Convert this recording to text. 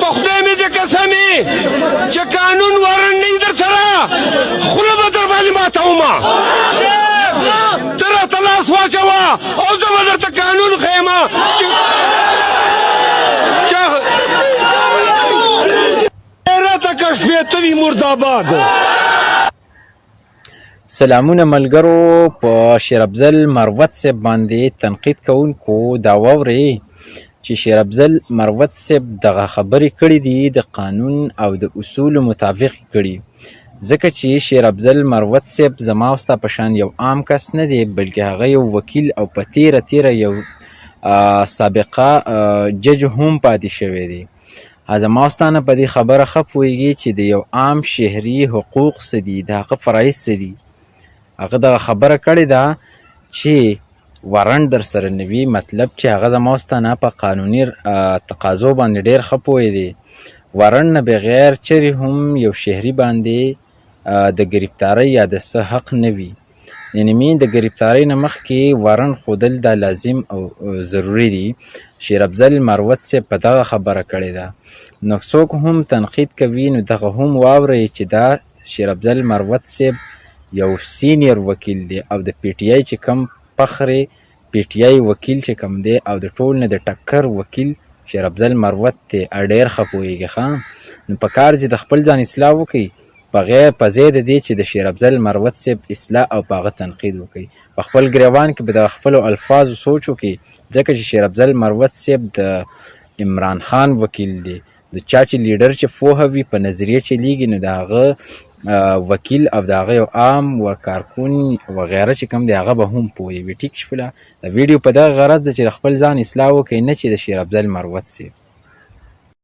په خدای مې دې قسم وي چې قانون ورن نه در سره خوله به در باندې ماتومه ته راته لاس واچوه او زه به درته قانون ښیمه راته کشفیته وي مرداباد. سلامونه ملګرو. په شیر افضل مروت صاحب باندې تنقید کوونکو دا واورئ چې شیر افضل مروت صاحب دغه خبرې کړې دي د قانون او د اصولو مطابق کړي، ځکه چې شیر افضل مروت صاحب زما او ستا په شان یو عام کس نه دی، بلکې هغه یو وکیل او په تیره یو سابقه جج هم پاتې شوی دی. زما او ستا نه په دې خبره ښه پوهېږي چې د یو عام شهري حقوق څه دي، د هغه فرایض څه دي. هغه دغه خبره کړې ده چې وارنټ در سره نه وي، مطلب چې هغه زما او ستا نه په قانوني تقاضو باندې ډېر ښه پوهې دی. وارنټ نه بغیر چرې هم یو شهري باندې د ګرفتارۍ یا د څه حق نه وي، یعنې د ګرفتارۍ نه مخکې وارنټ ښودل دا لازم او ضروري دي. شیر افضل مروت صاحب په دغه خبره کړې ده. نو څوک هم تنقید کوي نو دغه هم واورئ چې دا شیر افضل مروت صاحب یو سینیر وکیل دی او د پی ټی آی چې کوم فخر پی ټی آی وکیل چې کوم دی او د ټول نه د ټکر وکیل شیر افضل مروت دی. ډېر ښه پوهېږي ښه. نو په کار چې د خپل ځان اصلاح وکړي بغیر په ځای د دې چې د شیر افضل مروت صاحب اصلاح او په هغه تنقید وکړي، په خپل ګریوان کې به د خپلو الفاظو سوچ وکړي، ځکه چې شیر افضل مروت صاحب د عمران خان وکیل دی. د چا چې لیډر چې پوهه وي په نظریه چلیږي نو د هغه وکیل او د هغه یو عام و کارکون وغیره چې کوم دی هغه به هم پوهې وي. ټیک شوله. د ویډیو په دغه غرض ده چې د خپل ځان اصلاح وکړي، نه چې د شیر افضل مروت صاحب.